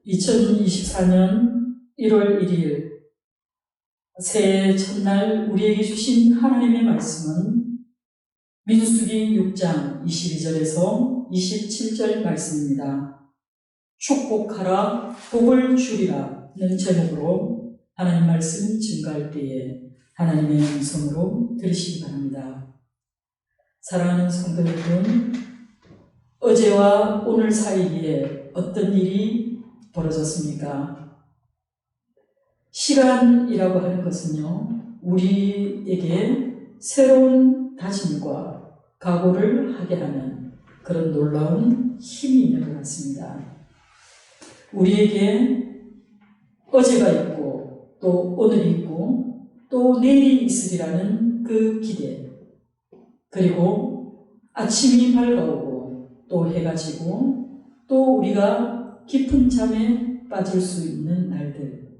2024년 1월 1일 새해 첫날 우리에게 주신 하나님의 말씀은 민수기 6장 22절에서 27절 말씀입니다. 축복하라 복을 주리라는 제목으로 하나님 말씀 증거할 때에 하나님의 음성으로 들으시기 바랍니다. 사랑하는 성도 여러분, 어제와 오늘 사이에 어떤 일이 벌어졌습니까? 시간이라고 하는 것은요, 우리에게 새로운 다짐과 각오를 하게 하는 그런 놀라운 힘이 있는 것 같습니다. 우리에게 어제가 있고 또 오늘이 있고 또 내일이 있으리라는 그 기대, 그리고 아침이 밝아오고 또 해가 지고 또 우리가 깊은 잠에 빠질 수 있는 날들,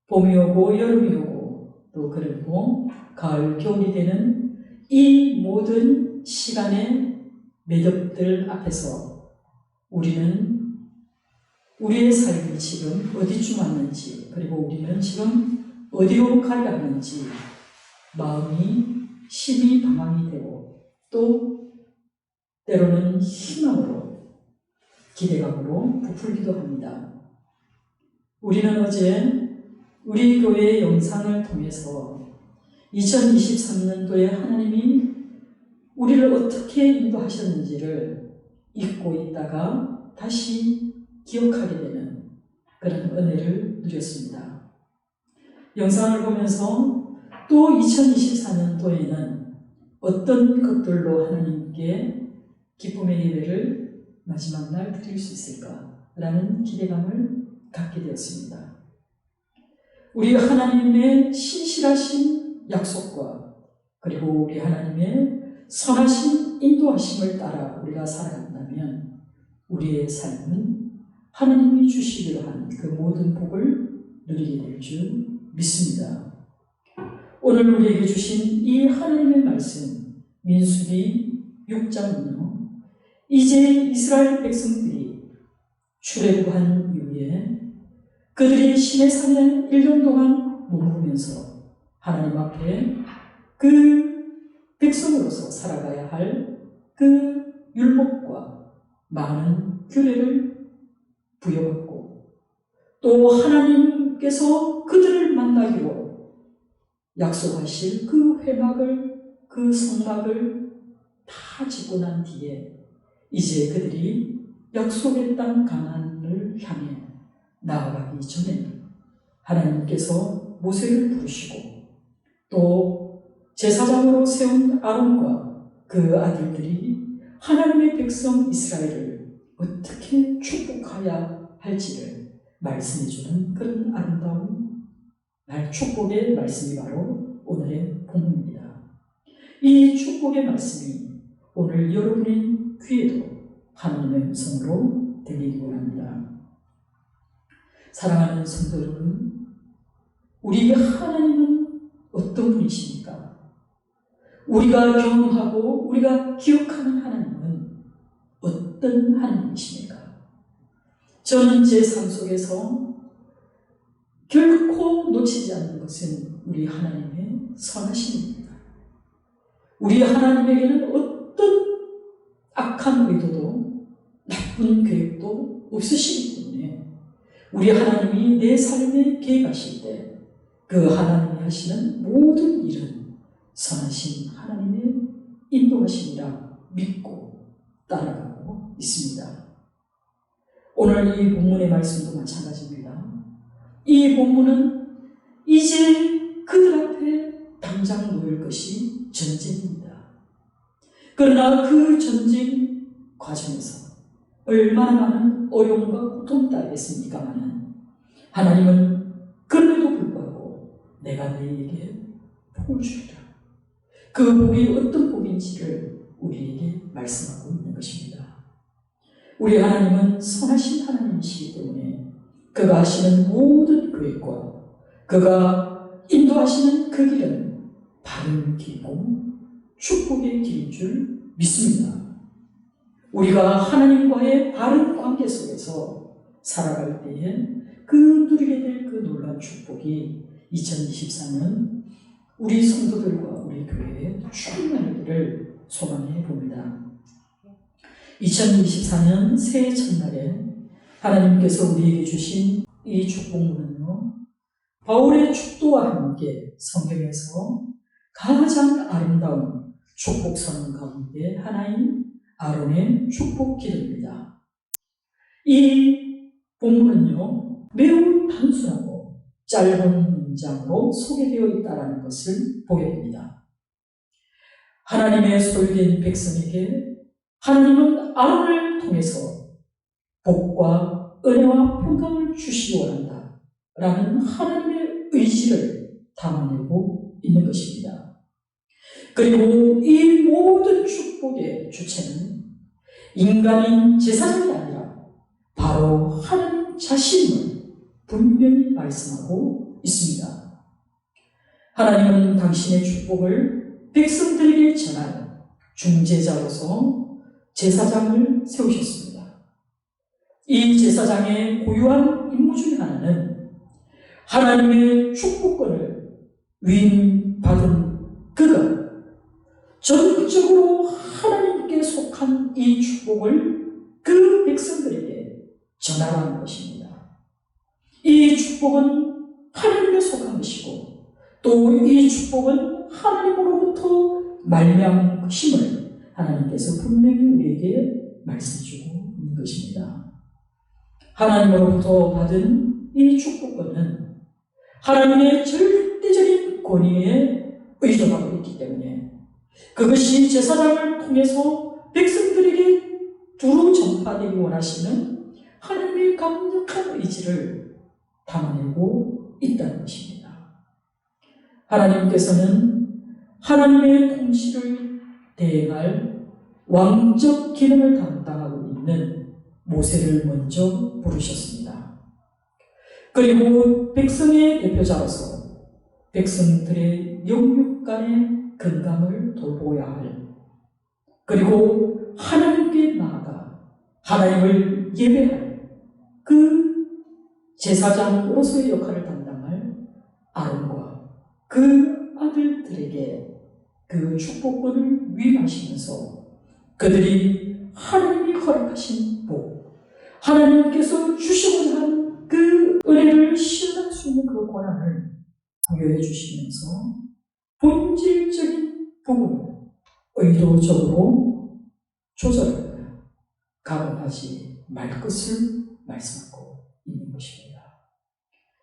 봄이 오고 여름이 오고 또 그리고 가을 겨울이 되는 이 모든 시간의 매듭들 앞에서 우리는 우리의 삶이 지금 어디쯤 왔는지, 그리고 우리는 지금 어디로 가야 하는지 마음이 심히 방황이 되고 또 때로는 희망으로 기대감으로 부풀기도 합니다. 우리는 어제 우리 교회의 영상을 통해서 2023년도에 하나님이 우리를 어떻게 인도하셨는지를 잊고 있다가 다시 기억하게 되는 그런 은혜를 누렸습니다. 영상을 보면서 또 2024년도에는 어떤 것들로 하나님께 기쁨의 예배를 마지막 날 드릴 수 있을까라는 기대감을 갖게 되었습니다. 우리 하나님의 신실하신 약속과 그리고 우리 하나님의 선하신 인도하심을 따라 우리가 살아간다면 우리의 삶은 하나님이 주시기로 한 그 모든 복을 누리게 될 줄 믿습니다. 오늘 우리에게 주신 이 하나님의 말씀 민수기 6장은요, 이제 이스라엘 백성들이 출애굽한 이후에 그들이 시내산에 1년 동안 머무르면서 하나님 앞에 그 백성으로서 살아가야 할 그 율법과 많은 규례를 부여받고 또 하나님께서 그들을 만나기로 약속하실 그 회막을, 그 성막을 다 짓고 난 뒤에 이제 그들이 약속의 땅 가나안을 향해 나아가기 전에 하나님께서 모세를 부르시고 또 제사장으로 세운 아론과 그 아들들이 하나님의 백성 이스라엘을 어떻게 축복해야 할지를 말씀해주는 그런 아름다운 축복의 말씀이 바로 오늘의 본문입니다. 이 축복의 말씀이 오늘 여러분의 귀에도 하나님의 음성으로 들리기 원합니다. 사랑하는 성도 여러분, 우리 하나님은 어떤 분이십니까? 우리가 경험하고 우리가 기억하는 하나님은 어떤 하나님이십니까? 저는 제 삶 속에서 결코 놓치지 않는 것은 우리 하나님의 선하심입니다. 우리 하나님에게는 어떤 악한 의도도 나쁜 계획도 없으시기 때문에 우리 하나님이 내 삶에 개입하실 때 그 하나님이 하시는 모든 일은 선하신 하나님의 인도하심이라 믿고 따라가고 있습니다. 오늘 이 본문의 말씀도 마찬가지입니다. 이 본문은 이제 그들 앞에 당장 놓일 것이 전쟁입니다. 그러나 그 전쟁 과정에서 얼마나 많은 어려움과 고통이 따르겠습니까마는 하나님은 그럼에도 불구하고 내가 너희에게 복을 주리라. 그 복이 어떤 복인지를 우리에게 말씀하고 있는 것입니다. 우리 하나님은 선하신 하나님이시기 때문에 그가 하시는 모든 계획과 그가 인도하시는 그 길은 바른 길이고 축복의 길인 줄 믿습니다. 우리가 하나님과의 바른 관계 속에서 살아갈 때에 그 누리게 될 그 놀라운 축복이 2024년 우리 성도들과 우리 교회에 충만하기를 소망해 봅니다. 2024년 새해 첫날에 하나님께서 우리에게 주신 이 축복문은요, 바울의 축도와 함께 성경에서 가장 아름다운 축복선 가운데 하나인 아론의 축복 기도입니다. 이 본문은요, 매우 단순하고 짧은 문장으로 소개되어 있다는 것을 보게 됩니다. 하나님의 소유된 백성에게 하나님은 아론을 통해서 복과 은혜와 평강을 주시기 원한다 라는 하나님의 의지를 담아내고 있는 것입니다. 그리고 이 모든 축복의 주체는 인간인 제사장이 아니라 바로 하나님 자신을 분명히 말씀하고 있습니다. 하나님은 당신의 축복을 백성들에게 전할 중재자로서 제사장을 세우셨습니다. 이 제사장의 고유한 임무 중 하나는 하나님의 축복권을 위임받은 그가 전적으로 하나님께 속한 이 축복을 그 백성들에게 전하라는 것입니다. 이 축복은 하나님께 속한 것이고 또 이 축복은 하나님으로부터 말미암은 것임을 하나님께서 분명히 우리에게 말씀해주고 있는 것입니다. 하나님으로부터 받은 이 축복권은 하나님의 절대적인 권위에 의존하고 있기 때문에 그것이 제사장을 통해서 백성들에게 두루 전파되기 원하시는 하나님의 강력한 의지를 담아내고 있다는 것입니다. 하나님께서는 하나님의 통치를 대행할 왕적 기능을 담당하고 있는 모세를 먼저 부르셨습니다. 그리고 백성의 대표자로서 백성들의 영육간의 건강을 돌보아야 할, 그리고 하나님께 나아가 하나님을 예배할 그 제사장으로서의 역할을 담당할 아론과 그 아들들에게 그 축복권을 위임하시면서 그들이 하나님이 허락하신 복, 하나님께서 주시고자 하는 그 은혜를 실현할 수 있는 그 권한을 부여해 주시면서 본질적인 부분을 의도적으로 조절하거나 가공하지 말 것을 말씀하고 있는 것입니다.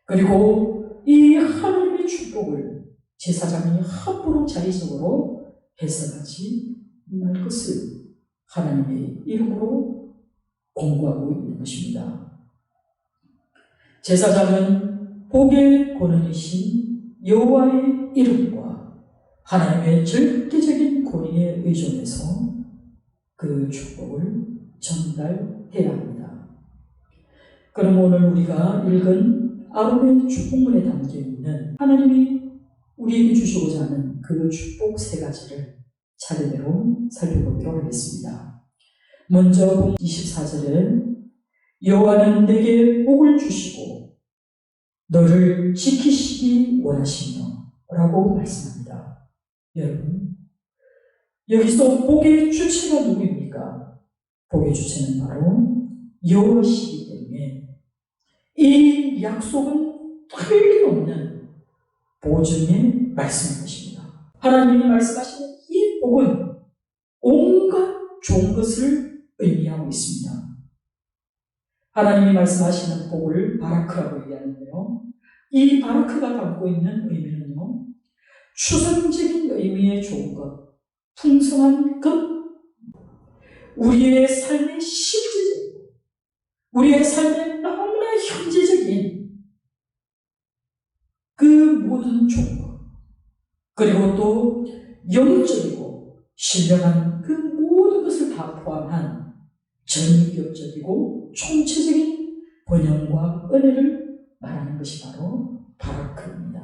그리고 이 하나님의 축복을 제사장이 함부로 자의적으로 해석하지 말 것을 하나님의 이름으로 공고하고 있는 것입니다. 제사장은 복의 권능이신 여호와의 이름과 하나님의 절대적인 권위에 의존해서 그 축복을 전달해야 합니다. 그럼 오늘 우리가 읽은 아론의 축복문에 담겨있는 하나님이 우리에게 주시고자 하는 그 축복 세 가지를 차례대로 살펴보도록 하겠습니다. 먼저 24절에 여호와는 내게 복을 주시고 너를 지키시기 원하시며 라고 말씀합니다. 여러분, 여기서 복의 주체가 누구입니까? 복의 주체는 바로 여호와시기 때문에 이 약속은 틀림없는 보증의 말씀인 것입니다. 하나님이 말씀하시는 이 복은 온갖 좋은 것을 의미하고 있습니다. 하나님이 말씀하시는 복을 바라크라고 얘기하는데요. 이 바라크가 담고 있는 의미는요, 추상적인 의미의 좋은 것, 풍성한 것, 우리의 삶의 실질적이고 우리의 삶의 너무나 현재적인 그 모든 좋은 것, 그리고 또 영적이고 신령한 그 모든 것을 다 포함한 전격적이고 총체적인 번영과 은혜를 말하는 것이 바로 바라크입니다.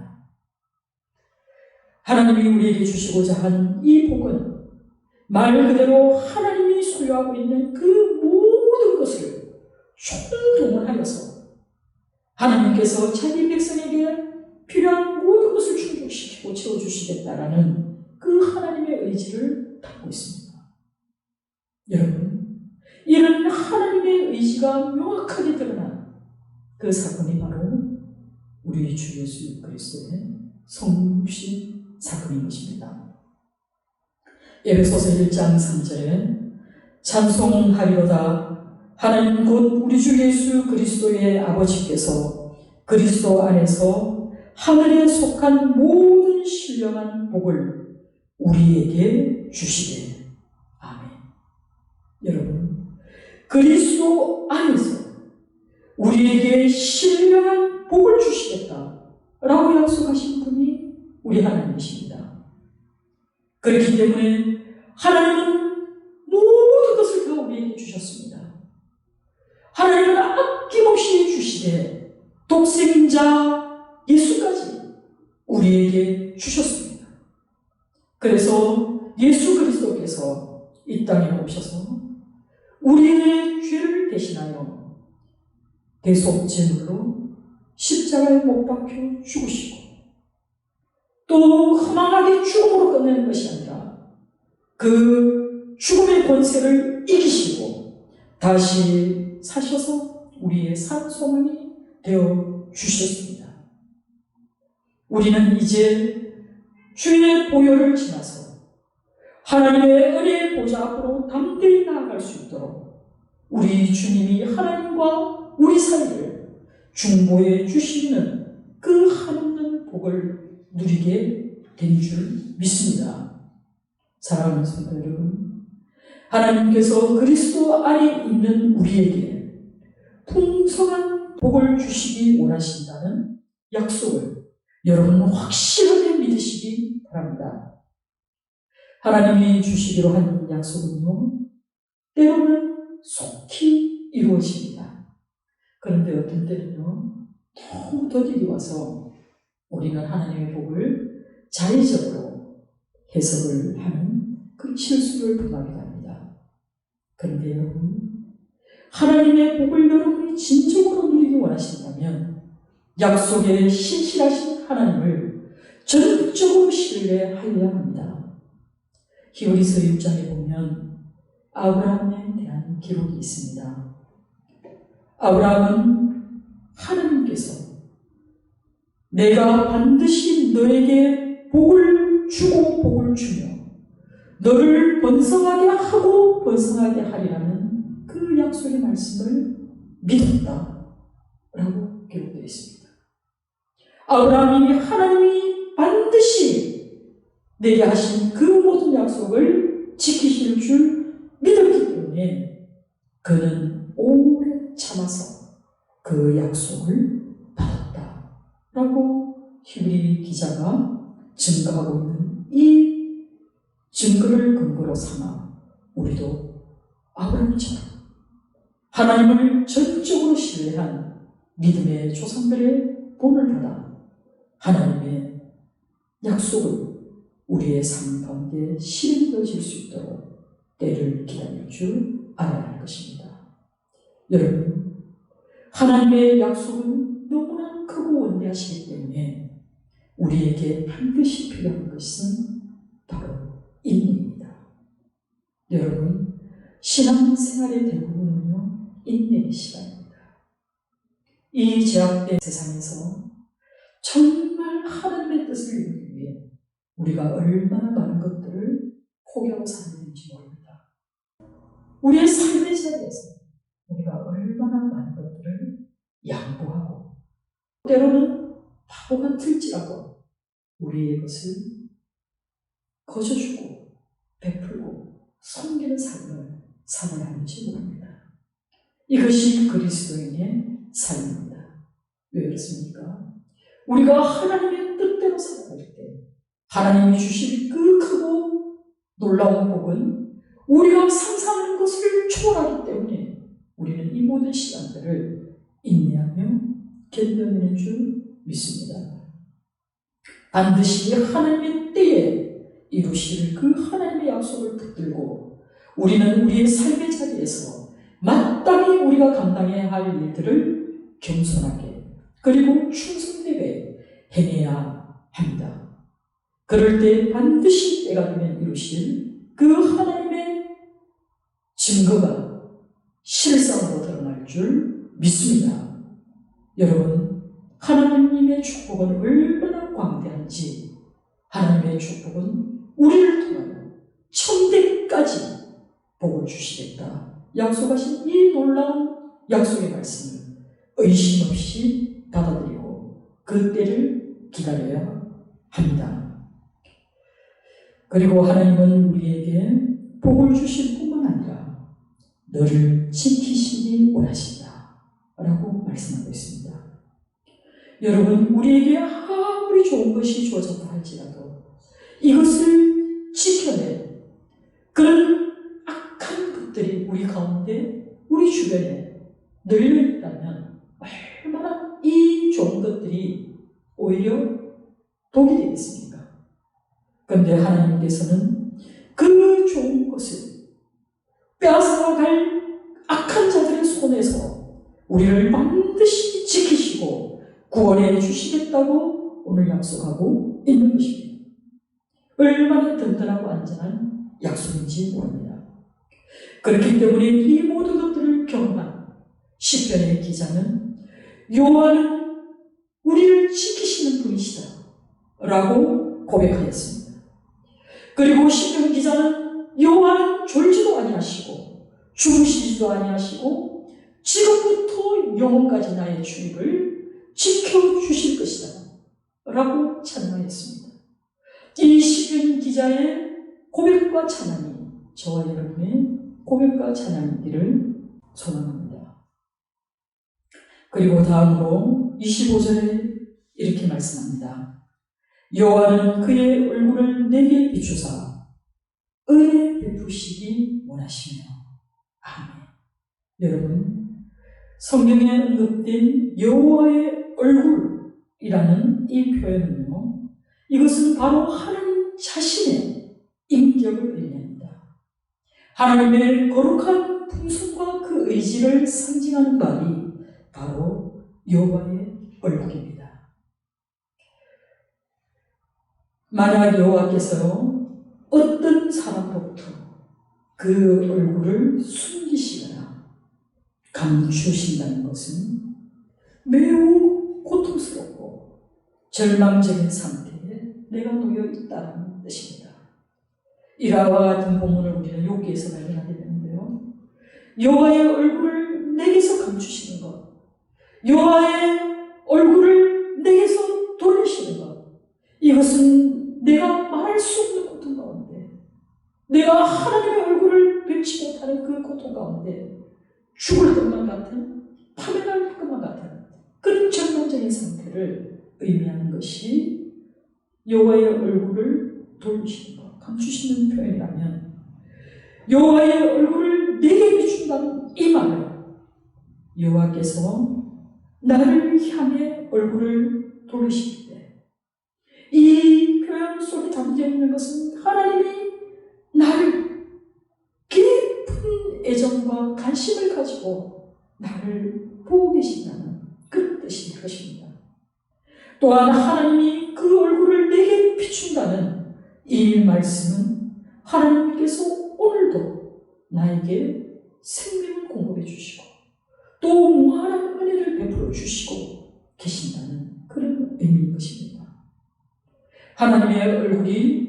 하나님이 우리에게 주시고자 한 이 복은 말 그대로 하나님이 소유하고 있는 그 모든 것을 총동원하여서 하나님께서 자기 백성에게 필요한 모든 것을 충족시키고 채워주시겠다라는 그 하나님의 의지를 담고 있습니다. 여러분, 이런 하나님의 의지가 명확하게 드러난 그 사건이 바로 우리 주 예수 그리스도의 성육신 사건인 것입니다. 에베소서 1장 3절에 찬송하리로다 하나님 곧 우리 주 예수 그리스도의 아버지께서 그리스도 안에서 하늘에 속한 모든 신령한 복을 우리에게 주시되. 아멘. 여러분, 그리스도 안에서 우리에게 신령한 복을 주시겠다라고 약속하신 분이 우리 하나님이십니다. 그렇기 때문에 하나님은 모든 것을 다 우리에게 주셨습니다. 하나님은 아낌없이 주시되 독생인 자 예수까지 우리에게 주셨습니다. 그래서 예수 그리스도께서 이 땅에 오셔서 우리의 죄를 대신하여 대속제물로 십자가에 못 박혀 죽으시고 또 허망하게 죽음으로 끝내는 것이 아니라 그 죽음의 권세를 이기시고 다시 사셔서 우리의 산 소망이 되어 주셨습니다. 우리는 이제 주의 보혈을 지나서 하나님의 은혜의 보좌 앞으로 담대히 나아갈 수 있도록 우리 주님이 하나님과 우리 사이를 중보해 주시는 그 한없는 복을 누리게 된 줄 믿습니다. 사랑하는 성도 여러분, 하나님께서 그리스도 안에 있는 우리에게 풍성한 복을 주시기 원하신다는 약속을 여러분 확실하게 믿으시기 바랍니다. 하나님이 주시기로 한 약속은요, 때로는 속히 이루어집니다. 그런데 어떤 때는요, 너무 더디게 와서 우리는 하나님의 복을 자의적으로 해석을 하는 그 실수를 범하기도 합니다. 그런데 여러분, 하나님의 복을 여러분이 진정으로 누리기 원하신다면 약속에 신실하신 하나님을 전적으로 신뢰하여야 합니다. 히브리서 6장에 보면 아브라함에 대한 기록이 있습니다. 아브라함은 하나님께서 내가 반드시 너에게 복을 주고 복을 주며 너를 번성하게 하고 번성하게 하리라는 그 약속의 말씀을 믿었다 라고 기록되어 있습니다. 아브라함이 하나님이 반드시 내게 하신 그 모든 약속을 지키실 줄 믿었기 때문에 그는 오래 참아서 그 약속을 받았다 라고 히브리 기자가 증거하고 있는 이 증거를 근거로 삼아 우리도 아브라함처럼 하나님을 전적으로 신뢰한 믿음의 조상들의 본을 받아 하나님의 약속을 우리의 삶 가운데 실현되어질 수 있도록 때를 기다릴 줄 알아야 할 것입니다. 여러분, 하나님의 약속은 너무나 크고 원대하시기 때문에 우리에게 반드시 필요한 것은 바로 인내입니다. 여러분, 신앙생활의 대부분은요, 인내의 시간입니다. 이 제약된 세상에서 정말 하나님의 뜻을 이루기 위해 우리가 얼마나 많은 것들을 포기하고 살아야 되는지 모릅니다. 우리의 삶의 자리에서 우리가 얼마나 많은 것들을 양보하고 때로는 바보가 틀지라고 우리의 것을 거저주고 베풀고 섬기는 삶을 살아야 하는지 모릅니다. 이것이 그리스도인의 삶입니다. 왜 그렇습니까? 우리가 하나님의 뜻대로 살아갈 때 하나님이 주실 그 크고 놀라운 복은 우리가 상상하는 것을 초월하기 때문에 우리는 이 모든 시간들을 인내하며 견뎌내는 줄 믿습니다. 반드시 하나님의 때에 이루실 그 하나님의 약속을 붙들고 우리는 우리의 삶의 자리에서 마땅히 마땅히 우리가 감당해야 할 일들을 겸손하게 그리고 충성되게 해내야 합니다. 그럴 때 반드시 때가 되면 이루실 그 하나님의 증거가 실상으로 드러날 줄 믿습니다. 여러분, 하나님의 축복은 얼마나 광대한지, 하나님의 축복은 우리를 통하여 천대까지 복을 주시겠다 약속하신 이 놀라운 약속의 말씀을 의심 없이 받아들이고 그 때를 기다려야 합니다. 그리고 하나님은 우리에게 복을 주실 뿐만 아니라 너를 지키시기 원하신다 라고 말씀하고 있습니다. 여러분, 우리에게 아무리 좋은 것이 주어졌다 할지라도 이것을 지켜낼 그런 악한 것들이 우리 가운데, 우리 주변에 널려있다면 얼마나 이 좋은 것들이 오히려 독이 되겠습니까? 그런데 하나님께서는 그 좋은 것을 빼앗아갈 악한 자들의 손에서 우리를 반드시 지키시고 구원해 주시겠다고 오늘 약속하고 있는 것입니다. 얼마나 든든하고 안전한 약속인지 모릅니다. 그렇기 때문에 이 모든 것들을 경험한 시편의 기자는 여호와는 우리를 지키시는 분이시다 라고 고백하였습니다. 그리고 시편 기자는 여호와는 졸지도 아니하시고 주무시지도 아니하시고 지금부터 영원까지 나의 주익을 지켜주실 것이다 라고 찬양하였습니다. 이 시편 기자의 고백과 찬양이 저와 여러분의 고백과 찬양이기를 소망합니다. 그리고 다음으로 25절에 이렇게 말씀합니다. 여호와는 그의 얼굴을 내게 비추사 은혜 베푸시기 원하시며. 아멘. 여러분, 성경에 언급된 여호와의 얼굴이라는 이 표현은요, 이것은 바로 하나님 자신의 인격을 의미합니다. 하나님의 거룩한 풍성과 그 의지를 상징하는 말이 바로 여호와의 얼굴입니다. 만약 여호와께서 어떤 사람으로부터 그 얼굴을 숨기시거나 감추신다는 것은 매우 고통스럽고 절망적인 상태에 내가 놓여 있다는 뜻입니다. 이와 같은 본문을 우리는 욥기에서 발견하게 되는데요. 여호와의 얼굴을 내게서 감추시는 것, 여호와의 얼굴을 내게서 돌리시는 것, 이것은 내가 말할 수 없는 고통 가운데, 내가 하나님의 얼굴을 뵙지 못하는 그 고통 가운데 죽을 것만 같은, 파멸할 것만 같은 그런 절망적인 상태를 의미하는 것이 여호와의 얼굴을 돌리시는 것, 감추시는 표현이라면, 여호와의 얼굴을 내게 비춘다는 이 말은 여호와께서 나를 향해 얼굴을 돌리실 때 이 표현 속에 담겨 있는 것은 하나님이 나를 깊은 애정과 관심을 가지고 나를 보고 계신다는 그런 뜻일 것입니다. 또한 하나님이 그 얼굴을 내게 비춘다는 이 말씀은 하나님께서 오늘도 나에게 생명을 공급해 주시고 또 무한한 은혜를 베풀어 주시고 계신다는 그런 의미인 것입니다. 하나님의 얼굴이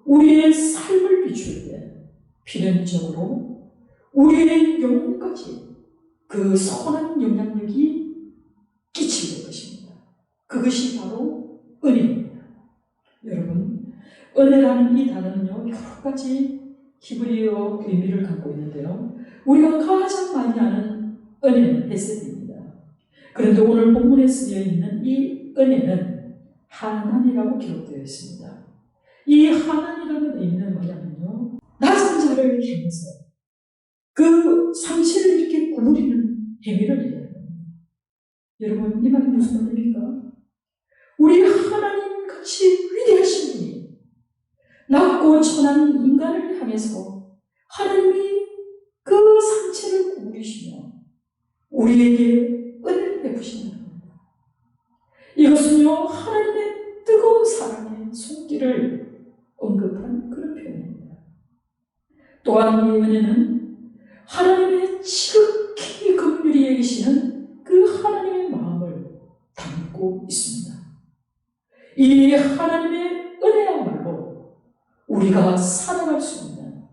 우리의 삶을 비출 때 필연적으로 우리의 영혼까지 그 선한 영향력이 끼칠 것입니다. 그것이 바로 은혜입니다. 여러분, 은혜라는 이 단어는요, 여러 가지 히브리어 의미를 갖고 있는데요, 우리가 가장 많이 아는 은혜는 헤세드입니다. 그런데 오늘 본문에 쓰여 있는 이 은혜는 하난이라고 기록되어 있습니다. 이 하난이라는 의미는 뭐냐면요, 낮은 자를 향해서 그 상체를 이렇게 구부리는 행위를 얘기하는 겁니다. 여러분, 이 말이 무슨 말입니까? 우리 하나님 같이 위대하신 분이 낮고 천한 인간을 향해서 하나님이 그 상체를 구부리시며 우리에게 은혜를 베푸신다는 겁니다. 이것은요, 하나님의 뜨거운 사랑의 손길을 언급한 그런 표현입니다. 또한 이 은혜는 하나님의 지극히 긍휼히 여기시는 그 하나님의 마음을 담고 있습니다. 이 하나님의 은혜야말로 우리가 살아갈 수 있는,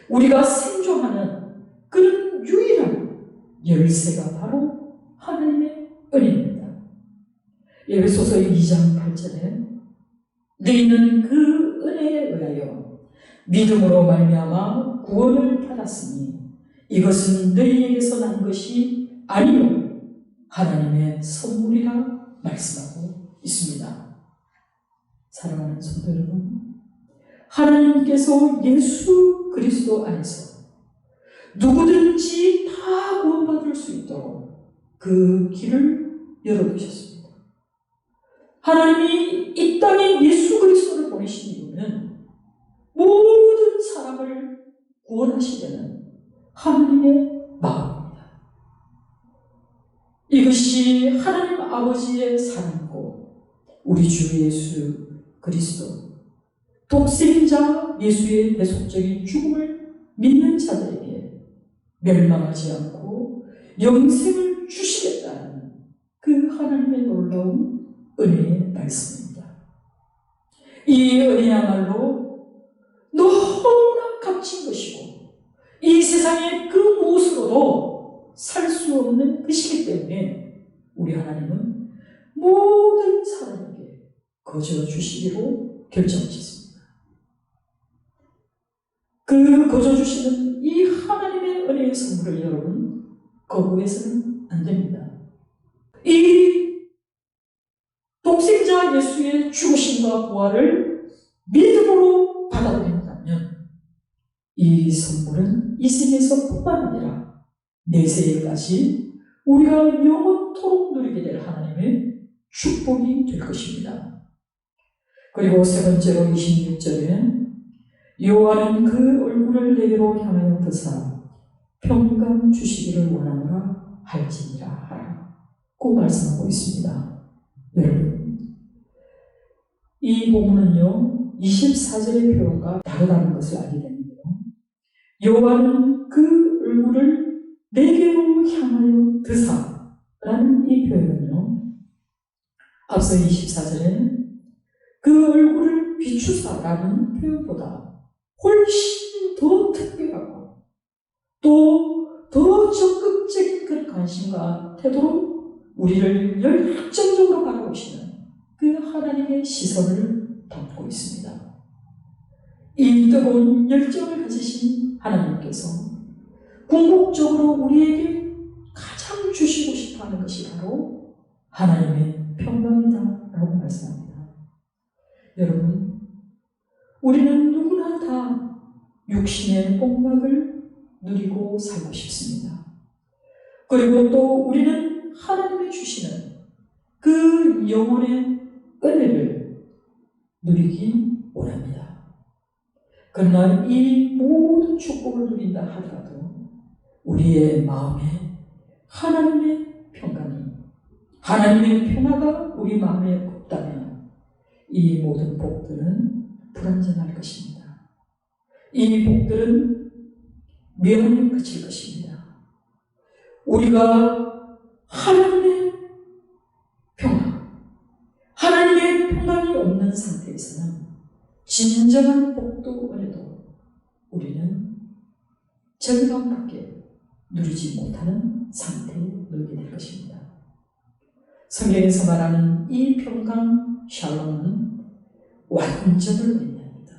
우리가 생존하는 그런 유일한 열쇠가 바로 하나님의 은혜입니다. 에베소서 2장 8절에 너희는 그 은혜에 의하여 믿음으로 말미암아 구원을 받았으니 이것은 너희에게서 난 것이 아니요 하나님의 선물이라 말씀하고 있습니다. 사랑하는 성도 여러분, 하나님께서 예수 그리스도 안에서 누구든지 다 구원받을 수 있도록 그 길을 열어두셨습니다. 하나님이 이 땅에 예수 그리스도를 보내신 이유는 모든 사람을 구원하시려는 하나님의 마음입니다. 이것이 하나님 아버지의 사랑이고 우리 주 예수 그리스도 독생자 예수의 대속적인 죽음을 믿는 자들에게 멸망하지 않고 영생을 주시겠다는 그 하나님의 놀라운 은혜의 말씀입니다. 이 은혜야말로 너무나 값진 것이고 이 세상의 그 무엇으로도 살 수 없는 것이기 때문에 우리 하나님은 모든 사람에게 거저 주시기로 결정하셨습니다. 그 거저 주시는 이 하나님의 은혜의 선물을 여러분 거부해서는 안 됩니다. 이 독생자 예수의 죽으심과 부활을 믿음으로 받아들인다면 이 선물은 이 생에서 뿐만 아니라 내세에까지 우리가 영원토록 누리게 될 하나님의 축복이 될 것입니다. 그리고 세 번째로 26절에 여호와는 그 얼굴을 내게로 향하여 드사 평강 주시기를 원하노라 할지니라 하라고 말씀하고 있습니다. 여러분, 이 본문은요 24절의 표현과 다르다는 것을 알게 되는데요, 여호와는 그 얼굴을 내게로 향하여 드사라는 이 표현은요 앞서 24절에 그 얼굴을 비추사라는 표현보다 훨씬 더 특별하고 또 더 적극적인 그런 관심과 태도로 우리를 열정적으로 바라보시는 그 하나님의 시선을 담고 있습니다. 이 뜨거운 열정을 가지신 하나님께서 궁극적으로 우리에게 가장 주시고 싶어하는 것이 바로 하나님의 평강이다 라고 말씀합니다. 여러분, 우리는 누구나 다 육신의 복락을 누리고 살고 싶습니다. 그리고 또 우리는 하나님이 주시는 그 영혼의 은혜를 누리기 원합니다. 그러나 이 모든 축복을 누린다 하더라도 우리의 마음에 하나님의 평강이, 하나님의 평화가 우리 마음에 없다면 이 모든 복들은 불완전할 것입니다. 이 복들은 멸망에 그칠 것입니다. 우리가 하나님의 평화, 하나님의 평강이 없는 상태에서는 진정한 복도 은혜도 우리는 절망밖에 누리지 못하는 상태에 놓이게 될 것입니다. 성경에서 말하는 이 평강 샬롬은 완전을 의미합니다.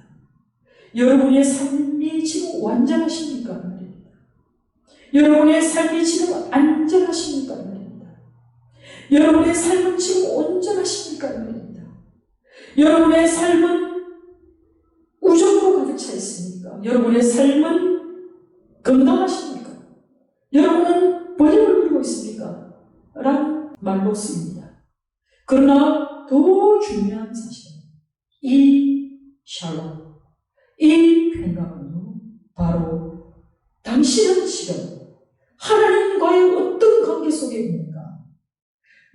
여러분의 삶이 지금 완전하십니까? 말입니다. 여러분의 삶이 지금 안전하십니까? 말입니다. 여러분의 삶은 지금 온전하십니까? 말입니다. 여러분의 삶은 우정으로 가득 차 있습니까? 여러분의 삶은 건강하십니까? 여러분은 번영을 누리고 있습니까? 라는 말로 쓰입니다. 그러나 더 중요한 사실은 이 샬롬, 이 평강은요 바로 당신은 지금 하나님과의 어떤 관계 속에 있는가?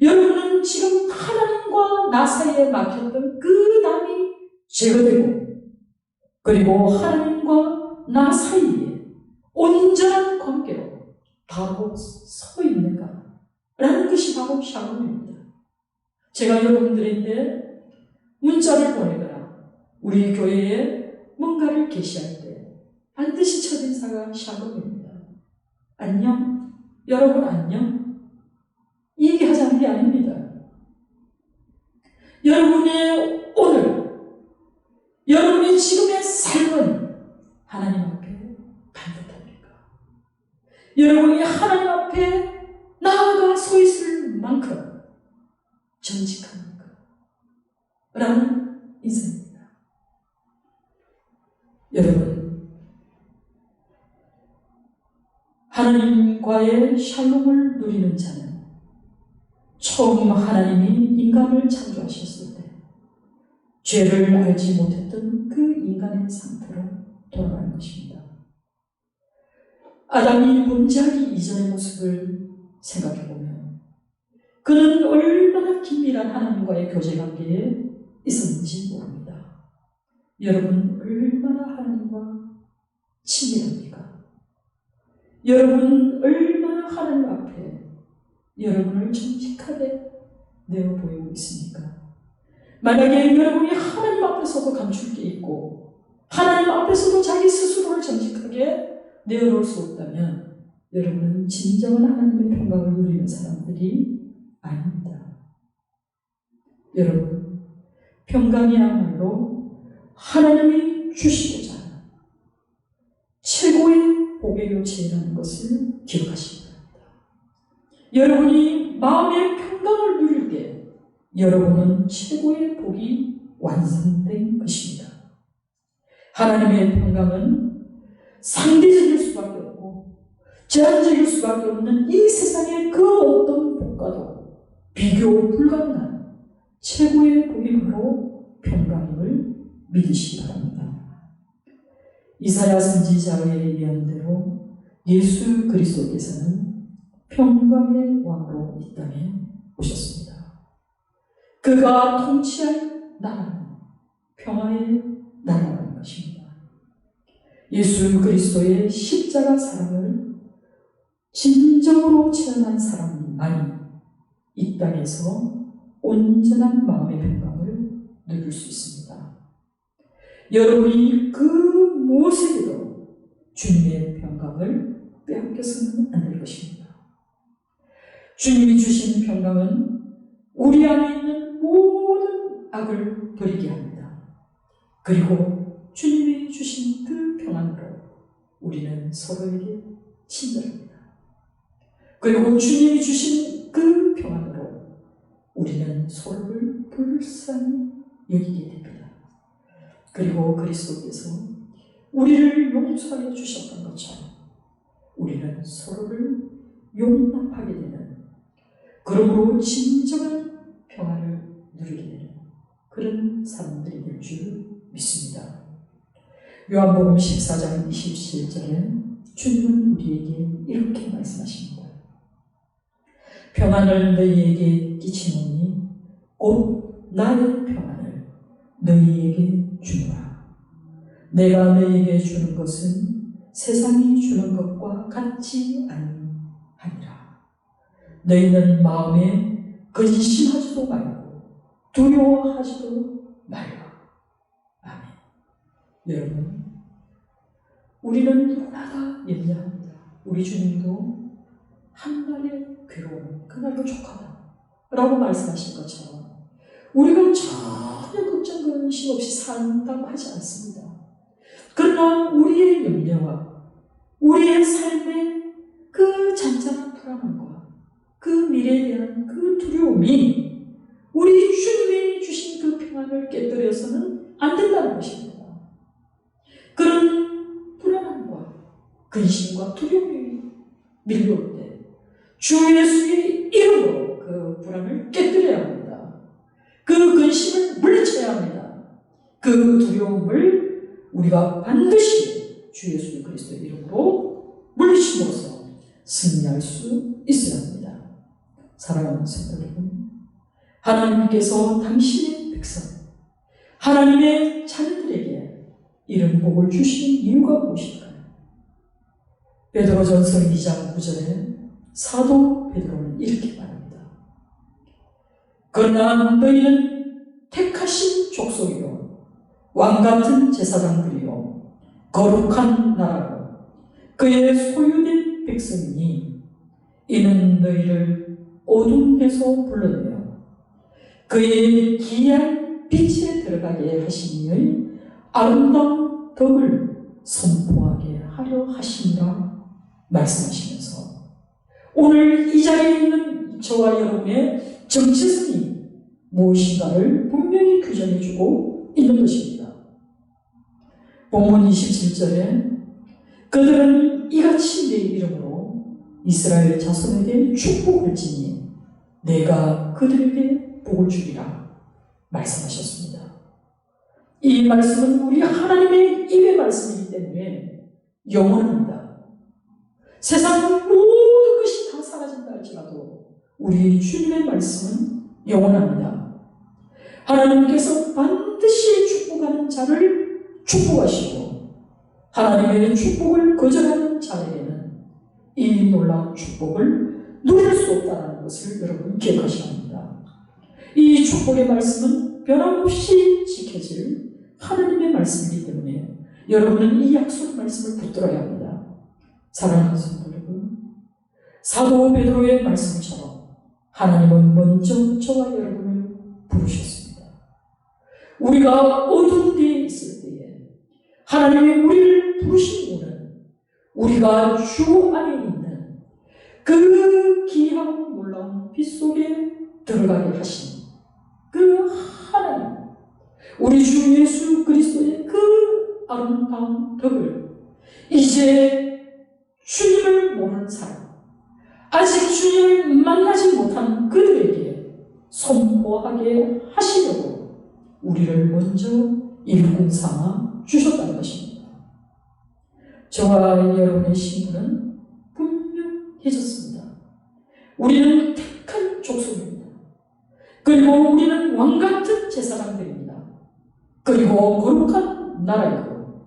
여러분은 지금 하나님과 나 사이에 막혔던 그 담이 제거되고, 그리고 하나님과 나 사이에 온전한 관계로 바로 서 있는가? 라는 것이 바로 샬롬입니다. 제가 여러분들에게 문자를 보내거나 우리 교회에 뭔가를 게시할 때 반드시 첫 인사가 샬롬입니다. 안녕? 여러분 안녕? 이 얘기하자는 게 아닙니다. 여러분의 오늘, 여러분의 지금의 삶은 하나님 앞에 반듯합니까? 여러분이 하나님 앞에 나아가 서 있을 만큼 정직합니까? 라는 인생입니다. 여러분, 하나님과의 샬롬을 누리는 자는 처음 하나님이 인간을 창조하셨을 때 죄를 알지 못했던 그 인간의 상태로 돌아가는 것입니다. 아담이 범죄하기 이전의 모습을 생각해보면 그는 얼마나 긴밀한 하나님과의 교제관계에 있었는지 모릅니다. 여러분 얼마나 하나님과 친밀합니까? 여러분 얼마나 하나님 앞에 여러분을 정직하게 내어 보이고 있습니까? 만약에 여러분이 하나님 앞에서도 감출 게 있고 하나님 앞에서도 자기 스스로를 정직하게 내어놓을 수 없다면 여러분은 진정한 하나님의 평강을 누리는 사람들이 아닙니다. 여러분, 평강이야말로 하나님이 주시고자 하는 최고의 복의 요체라는 것을 기억하시기 바랍니다. 여러분이 마음의 평강을 누릴 때 여러분은 최고의 복이 완성된 것입니다. 하나님의 평강은 상대적일 수밖에 없고 제한적일 수밖에 없는 이 세상의 그 어떤 복과도 비교 불가능한 최고의 복이 바로 평강임을 믿으시기 바랍니다. 이사야 선지자의 예언대로 예수 그리스도께서는 평강의 왕으로 이 땅에 오셨습니다. 그가 통치할 나라는 평화의 나라라는 것입니다. 예수 그리스도의 십자가 사랑을 진정으로 체험한 사람만이 이 땅에서 온전한 마음의 평강을 누릴 수 있습니다. 여러분이 그 무엇에도 주님의 평강을 빼앗겨서는 안 될 것입니다. 주님이 주신 평강은 우리 안에 있는 모든 악을 버리게 합니다. 그리고 주님이 주신 그 평안으로 우리는 서로에게 친절합니다. 그리고 주님이 주신 그 평안으로 우리는 서로를 불쌍히 여기게 됩니다. 그리고 그리스도께서 우리를 용서하여 주셨던 것처럼 우리는 서로를 용납하게 되는, 그러므로 진정한 평안을 누리게 되는 그런 사람들이 될 줄 믿습니다. 요한복음 14장 27절에 주님은 우리에게 이렇게 말씀하십니다. 평안을 너희에게 끼치노니 곧 나의 평안을 너희에게 주노라. 내가 너희에게 주는 것은 세상이 주는 것과 같지 아니하니라. 너희는 마음에 근심하지도 말고 두려워하지도 말라. 아멘. 여러분, 우리는 누구나가 염려합니다. 우리 주님도 한날의 괴로움, 그날도 족하다 라고 말씀하신 것처럼 우리가 전혀 걱정 근심 없이 산다고 하지 않습니다. 그러나 우리의 염려와 우리의 삶의 그 잔잔한 불안함과 그 미래에 대한 그 두려움이 우리 주님이 주신 그 평안을 깨뜨려서는 안 된다는 것입니다. 그런 불안함과 근심과 두려움이 밀려올 때 주 예수의 이름으로 그 불안을 깨뜨려야 합니다. 그 근심을 물리쳐야 합니다. 그 두려움을 우리가 반드시 주 예수 그리스도의 이름으로 물리침으로써 승리할 수 있어야 합니다. 사랑하는 성도 여러분, 하나님께서 당신의 백성, 하나님의 자녀들에게 이런 복을 주신 이유가 무엇일까요? 베드로전서 2장 9절에 사도 베드로는 이렇게 말합니다. 그러나 너희는 택하신 족속이요 왕같은 제사장들이요 거룩한 나라요 그의 소유된 백성이니 이는 너희를 어두운 데서 불러내어 그의 귀한 빛에 들어가게 하신 이의 아름다운 덕을 선포하게 하려 하시니라 말씀하시면서 오늘 이 자리에 있는 저와 여러분의 정체성이 무엇인가를 분명히 규정해주고 있는 것입니다. 본문 27절에 그들은 이같이 내 이름으로 이스라엘 자손에게 축복할지니 내가 그들에게 복을 주리라 말씀하셨습니다. 이 말씀은 우리 하나님의 입의 말씀이기 때문에 영원합니다. 세상 모든 것이 다 사라진다 할지라도 우리 주님의 말씀은 영원합니다. 하나님께서 반드시 축복하는 자를 축복하시고 하나님의 축복을 거절하는 자에게는 이 놀라운 축복을 누릴 수 없다는 것을 여러분 기억하셔야 합니다. 이 축복의 말씀은 변함없이 지켜질 하나님의 말씀이기 때문에 여러분은 이 약속 말씀을 붙들어야 합니다. 사랑하는 성도 여러분, 사도 베드로의 말씀처럼 하나님은 먼저 저와 여러분을 부르셨습니다. 우리가 어두운 데에 있을 때에 하나님이 우리를 부르신 이유는 우리가 주 안에 있는 그 귀하고 놀라운 빛 속에 들어가게 하신 그 하나님, 우리 주 예수 그리스도의 그 아름다운 덕을 이제 주님을 모르는 사람, 아직 주님을 만나지 못한 그들에게 선포하게 하시려고 우리를 먼저 일꾼 삼아 주셨다는 것입니다. 저와 여러분의 신분은 분명해졌습니다. 우리는 택한 족속입니다. 그리고 우리는 왕같은 제사장들입니다. 그리고 거룩한 나라이고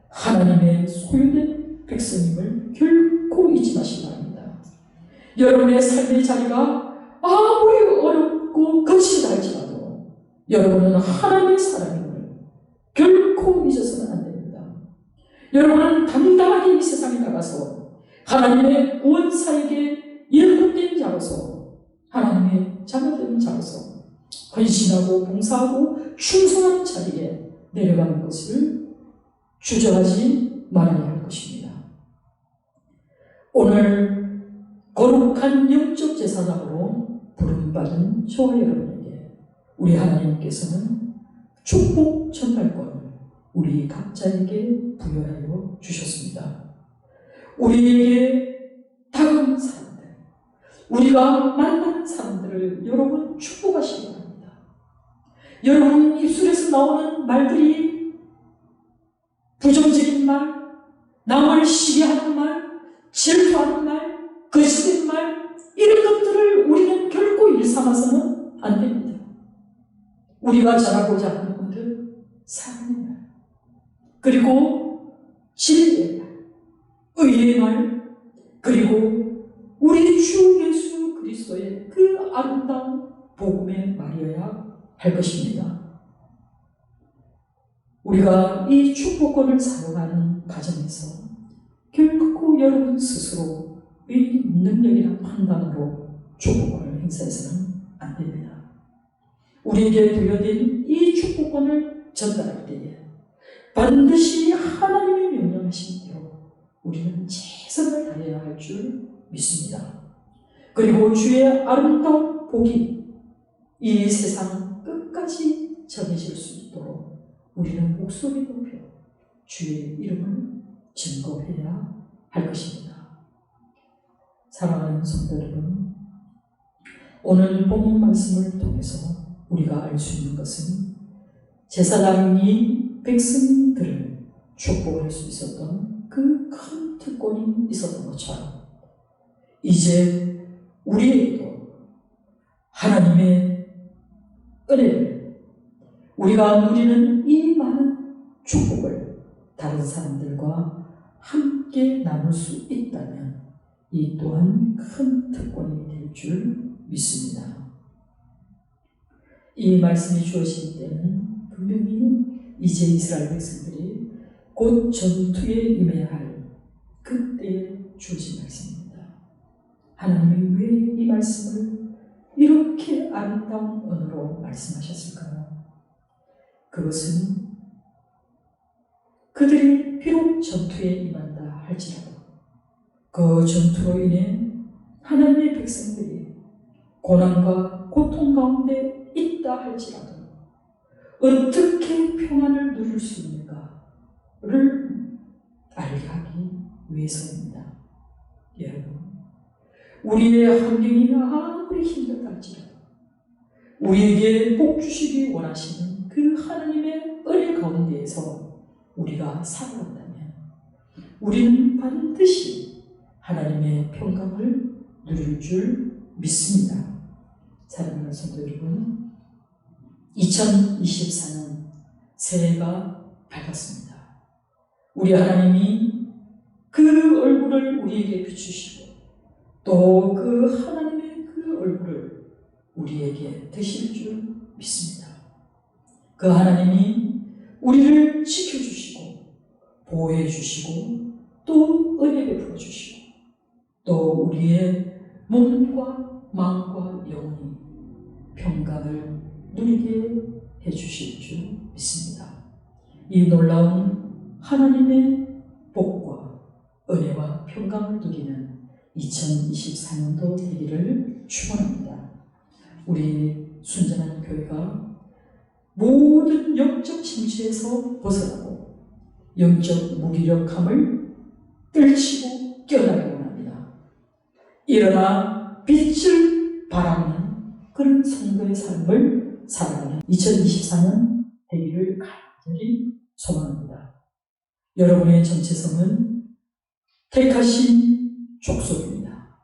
하나님의 소유된 백성임을 결코 잊지 마시기 바랍니다. 여러분의 삶의 자리가 아무리 어렵고 거칠다 할지라도 여러분은 하나님의 사람임을 결코 잊어서는 안 됩니다. 여러분은 당당하게 이 세상에 나가서 하나님의 구원사에게 일꾼된 자로서 하나님의 자녀된 자로서 헌신하고 봉사하고 충성한 자리에 내려가는 것을 주저하지 말아야 할 것입니다. 오늘 거룩한 영적 제사장으로 부름받은 저와 여러분에게 우리 하나님께서는 축복 전달권을 우리 각자에게 부여하여 주셨습니다. 우리에게 다가오는 사람들, 우리가 만나는 사람들을 여러분 축복하시기 바랍니다. 여러분 입술에서 나오는 말들이 부정적인 말, 남을 시기하는 말, 질투하는 말, 거짓된 말, 이런 것들을 우리는 결코 일삼아서는 안 됩니다. 우리가 전하고자 하는 것은 사랑의 말, 그리고 진리의 말, 의의 말, 그리고 우리 주 예수 그리스도의 그 아름다운 복음의 말이어야 할 것입니다. 우리가 이 축복권을 사용하는 과정에서 결코 여러분 스스로의 능력이나 판단으로 축복권을 행사해서는 안 됩니다. 우리에게 부여된 이 축복권을 전달할 때에 반드시 하나님이 명령하신 대로 우리는 최선을 다해야 할 줄 믿습니다. 그리고 주의 아름다운 복이 이 세상 끝까지 전해질 수 있도록 우리는 목소리 높여 주의 이름을 증거해야 할 것입니다. 사랑하는 성도 여러분, 오늘 본문 말씀을 통해서 우리가 알 수 있는 것은 제사장이 백성들을 축복할 수 있었던 그 큰 특권이 있었던 것처럼 이제 우리에게도 하나님의 은혜를, 우리가 누리는 이 많은 축복을 다른 사람들과 함께 나눌 수 있다면 이 또한 큰 특권이 될 줄 믿습니다. 이 말씀이 주어진 때는 분명히 이제 이스라엘 백성들이 곧 전투에 임해야 할 그때에 주어진 말씀입니다. 하나님이 왜 이 말씀을 이렇게 아름다운 언어로 말씀하셨을까요? 그것은 그들이 비록 전투에 임한다 할지라도 그 전투로 인해 하나님의 백성들이 고난과 고통 가운데 있다 할지라도 어떻게 평안을 누릴 수 있는가를 알게 하기 위해서입니다. 여러분, 우리의 환경이 아무리 힘들다 할지라도 우리에게 복 주시기 원하시는 그 하나님의 은혜 가운데에서 우리가 살아간다면 우리는 반드시 하나님의 평강을 누릴 줄 믿습니다. 사랑하는 성도 여러분, 2024년 새해가 밝았습니다. 우리 하나님이 그 얼굴을 우리에게 비추시고 또 그 하나님의 그 얼굴을 우리에게 드실 줄 믿습니다. 그 하나님이 우리를 지켜주시고 보호해 주시고 또 은혜 베풀어 주시고 또 우리의 몸과 마음과 영혼이 평강을 누리게 해 주실 줄 믿습니다. 이 놀라운 하나님의 복과 은혜와 평강을 누리는 2024년도 되기를 축원합니다. 우리 순전한 교회가 모든 영적 침체에서 벗어나고 영적 무기력함을 떨치고 깨어나기 원합니다. 일어나 빛을 발하는 그런 성도의 삶을 살아가는 2024년 되기를 간절히 소망합니다. 여러분의 정체성은 택하신 족속입니다.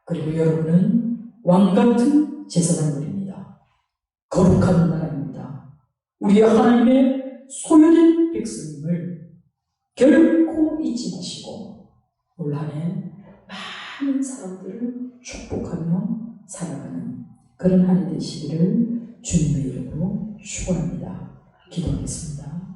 그리고 여러분은 왕같은 제사장들입니다. 거룩한 나라입니다. 우리 하나님의 소유된 백성임을 결코 잊지 마시고 올 한 해 많은 사람들을 축복하며 살아가는 그런 한 해 되시기를 주님의 이름으로 축원합니다. 기도하겠습니다.